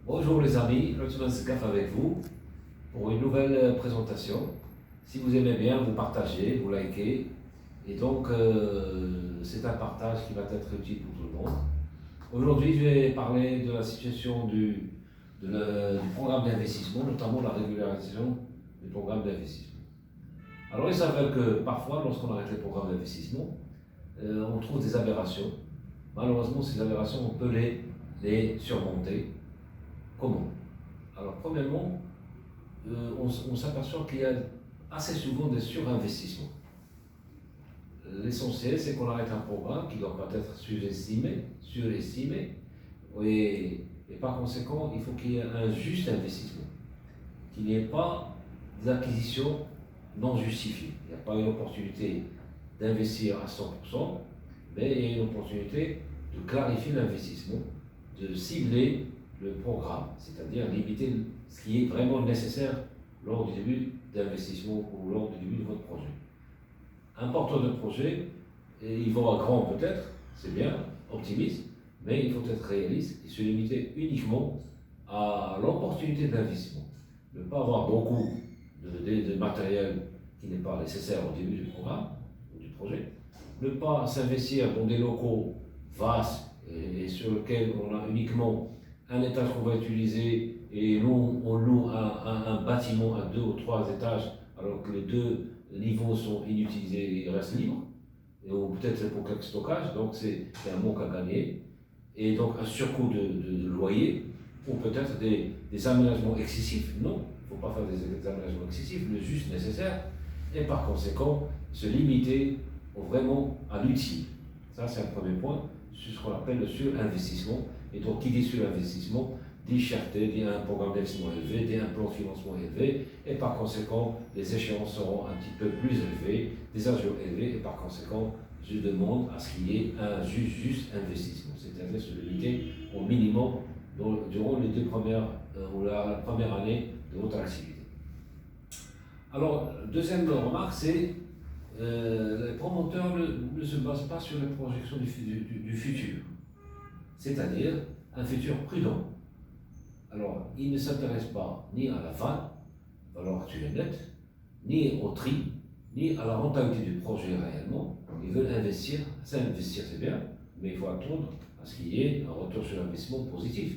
Bonjour les amis, Othman Zkaf avec vous pour une nouvelle présentation. Si vous aimez bien, vous partagez, vous likez. Et donc, c'est un partage qui va être utile pour tout le monde. Aujourd'hui, je vais parler de la situation du programme d'investissement, notamment la régularisation du programme d'investissement. Alors, il s'avère que parfois, lorsqu'on arrête les programmes d'investissement, on trouve des aberrations. Malheureusement, ces aberrations, on peut les surmonter. Comment? Alors, premièrement, on s'aperçoit qu'il y a assez souvent des surinvestissements. L'essentiel, c'est qu'on arrête un programme qui ne doit pas être surestimé, et par conséquent, il faut qu'il y ait un juste investissement, qu'il n'y ait pas d'acquisition non justifiée. Il n'y a pas une opportunité d'investir à 100%, mais il y a une opportunité de clarifier l'investissement, de cibler le programme, c'est-à-dire limiter ce qui est vraiment nécessaire lors du début d'investissement ou lors du début de votre projet. Un porteur de projet, il va grand peut-être, c'est bien, optimiste, mais il faut être réaliste et se limiter uniquement à l'opportunité d'investissement. Ne pas avoir beaucoup de matériel qui n'est pas nécessaire au début du programme ou du projet. Ne pas s'investir dans des locaux vastes et sur lesquels on a uniquement un étage qu'on va utiliser et nous on loue un bâtiment à 2 ou 3 étages alors que les 2 niveaux sont inutilisés et restent libres, ou peut-être c'est pour quelques stockages, donc c'est un manque à gagner, et donc un surcoût de loyer, ou peut-être des aménagements excessifs. Non, il ne faut pas faire des aménagements excessifs, le juste nécessaire, et par conséquent se limiter vraiment à l'utile. Ça c'est un premier point, c'est ce qu'on appelle le surinvestissement. Et donc, qui dit surinvestissement, dit cherté, dit un programme d'investissement élevé, dit un plan de financement élevé, et par conséquent, les échéances seront un petit peu plus élevées, des agios élevés, et par conséquent, je demande à ce qu'il y ait un juste investissement, c'est-à-dire se limiter au minimum durant les 2 premières ou la première année de votre activité. Alors, deuxième remarque, c'est les promoteurs ne se basent pas sur les projections du futur, c'est-à-dire un futur prudent. Alors, ils ne s'intéressent pas ni à la valeur actuelle nette, ni au tri, ni à la rentabilité du projet réellement. Ils veulent investir, ça investir c'est bien, mais il faut attendre à ce qu'il y ait un retour sur l'investissement positif.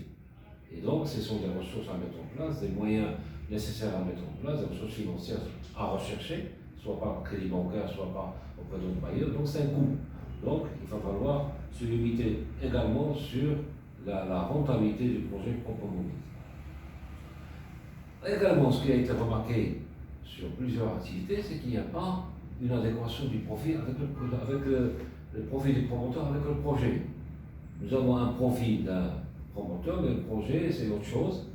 Et donc, ce sont des ressources à mettre en place, des moyens nécessaires à mettre en place, des ressources financières à rechercher, soit par crédit bancaire, soit par auprès d'autres bailleurs. Donc, c'est un coût. Donc, il va falloir se limiter également sur la rentabilité du projet proprement dit. Également, ce qui a été remarqué sur plusieurs activités, c'est qu'il n'y a pas une adéquation du profit avec le profit du promoteur avec le projet. Nous avons un profit d'un promoteur, mais le projet, c'est autre chose.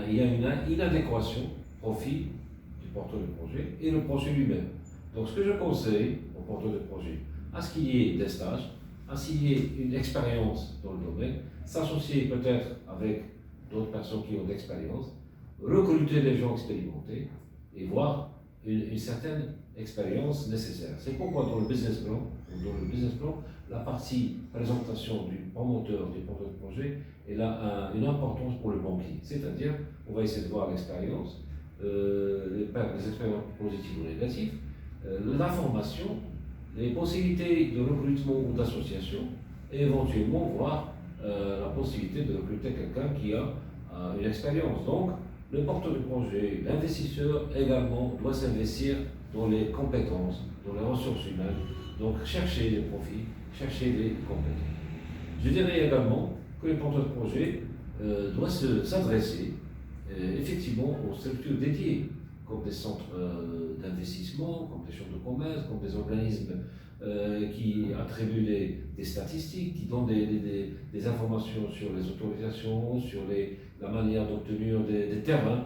Il y a une inadéquation profit du porteur de projet et le projet lui-même. Donc, ce que je conseille au porteur de projet, à ce qu'il y ait des stages, à ce qu'il y ait une expérience dans le domaine, s'associer peut-être avec d'autres personnes qui ont de l'expérience, recruter des gens expérimentés et voir une certaine expérience nécessaire. C'est pourquoi dans le business plan, la partie présentation du promoteur, du porteur de projet, elle a une importance pour le banquier. C'est-à-dire, on va essayer de voir l'expérience, les expériences positives ou négatives, l'information, les possibilités de recrutement ou d'association, et éventuellement voir la possibilité de recruter quelqu'un qui a une expérience. Donc, le porteur de projet, l'investisseur également doit s'investir dans les compétences, dans les ressources humaines, donc chercher les profits, chercher les compétences. Je dirais également que le porteur de projet doit s'adresser effectivement aux structures dédiées, comme des centres d'investissement, comme des chambres de commerce, comme des organismes qui attribuent des statistiques, qui donnent des informations sur les autorisations, sur la manière d'obtenir des terrains,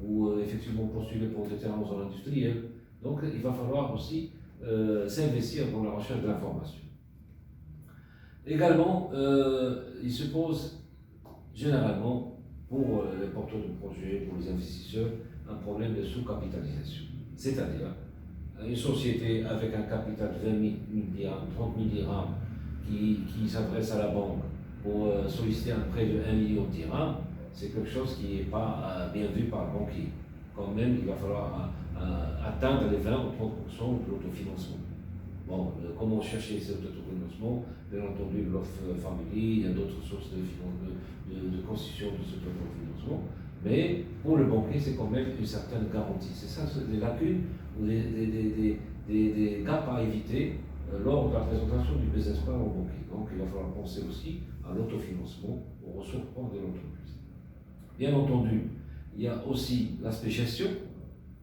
ou effectivement postuler pour des terrains en zone industrielle. Donc il va falloir aussi s'investir dans la recherche d'informations. Également, il se pose généralement pour les porteurs de projets, pour les investisseurs, un problème de sous-capitalisation. C'est-à-dire, une société avec un capital de 20 000 dirhams, 30 000 dirhams, qui s'adresse à la banque pour solliciter un prêt de 1 million de dirhams, c'est quelque chose qui n'est pas bien vu par le banquier. Quand même, il va falloir atteindre les 20 ou 30% de l'autofinancement. Bon, comment chercher cet autofinancement? Bien entendu, l'offre family, il y a d'autres sources de constitution de cet autofinancement. Mais pour le banquier, c'est quand même une certaine garantie. C'est ça, c'est des lacunes ou des gaps à éviter lors de la présentation du business plan au banquier. Donc il va falloir penser aussi à l'autofinancement, aux ressources propres de l'entreprise. Bien entendu, il y a aussi l'aspect gestion.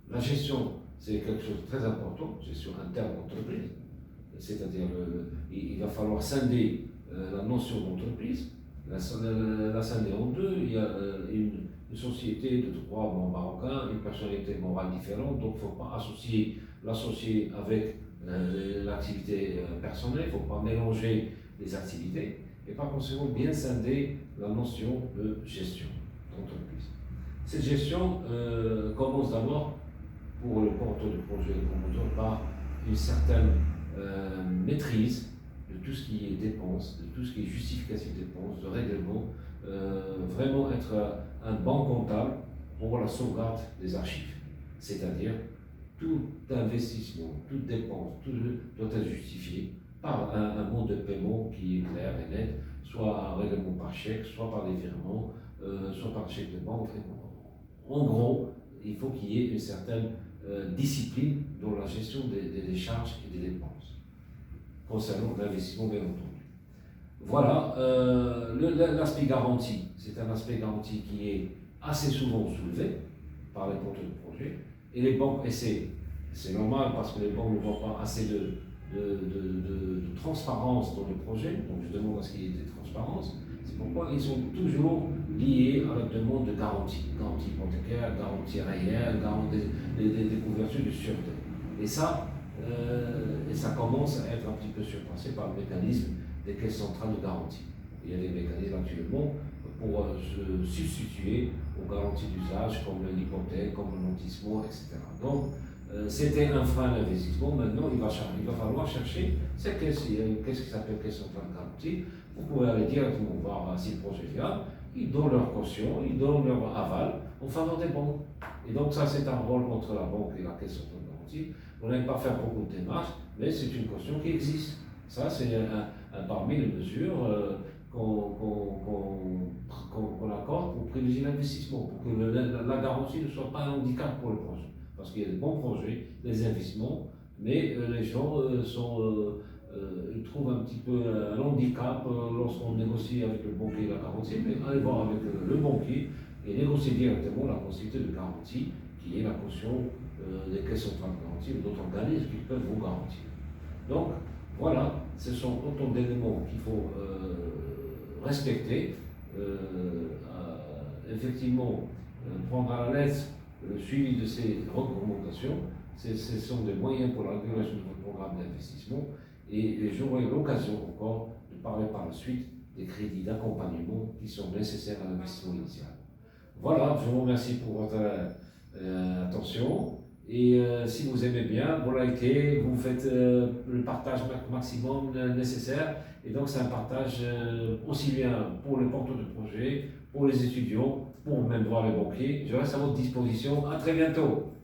La gestion, c'est quelque chose de très important, gestion interne d'entreprise. C'est-à-dire, il va falloir scinder la notion d'entreprise, la scinder en deux. Il y a une société de droit marocain, une personnalité morale différente, donc il ne faut pas associer l'associé avec l'activité personnelle, il ne faut pas mélanger les activités, et par conséquent bien scinder la notion de gestion d'entreprise. Cette gestion commence d'abord pour le porteur de projet, par une certaine maîtrise de tout ce qui est dépenses, de tout ce qui est justification de dépenses, de règlement, vraiment être un bon comptable pour la sauvegarde des archives. C'est-à-dire, tout investissement, toute dépense, tout doit être justifié par un mode de paiement qui est clair et net, soit un règlement par chèque, soit par des virements, soit par chèque de banque. En gros, il faut qu'il y ait une certaine discipline dans la gestion des charges et des dépenses, concernant l'investissement bien entendu. Voilà, l'aspect garantie, c'est un aspect garantie qui est assez souvent soulevé par les porteurs de projet, et les banques essaient, c'est normal parce que les banques ne voient pas assez de transparence dans les projets, donc je demande à ce qu'il y ait des transparences. C'est pourquoi ils sont toujours liés à la demande de garantie hypothécaire, garantie réelle, des couvertures de sûreté. Et ça commence à être un petit peu surpassé par le mécanisme des caisses centrales de garantie. Il y a des mécanismes actuellement pour se substituer aux garanties d'usage comme l'hypothèque, comme le lotissement, etc. Donc, c'était un frein à l'investissement. Maintenant, il va falloir chercher cette caisse. Il y a une caisse qui s'appelle caisse centrale de garantie. Vous pouvez aller directement voir si le projet est viable. Ils donnent leur caution, ils donnent leur aval en faveur des banques. Et donc, ça, c'est un rôle entre la banque et la caisse centrale de garantie. On n'aime pas faire beaucoup de démarches, mais c'est une caution qui existe. Ça, c'est parmi les mesures qu'on accorde pour privilégier l'investissement, pour que la garantie ne soit pas un handicap pour le projet. Parce qu'il y a des bons projets, des investissements, mais les gens ils trouvent un petit peu un handicap lorsqu'on négocie avec le banquier la garantie, mais allez voir avec le banquier et négocier directement la possibilité de garantie, qui est la caution des caisses centrales de garantie ou d'autres organismes qui peuvent vous garantir. Donc, voilà, ce sont autant d'éléments qu'il faut respecter, effectivement prendre à la lettre le suivi de ces recommandations. Ce sont des moyens pour la régulation de votre programme d'investissement et j'aurai l'occasion encore de parler par la suite des crédits d'accompagnement qui sont nécessaires à l'investissement initial. Voilà, je vous remercie pour votre attention. Et si vous aimez bien, vous likez, vous faites le partage maximum nécessaire. Et donc c'est un partage aussi bien pour les porteurs de projet, pour les étudiants, pour même voir les banquiers. Je reste à votre disposition. À très bientôt.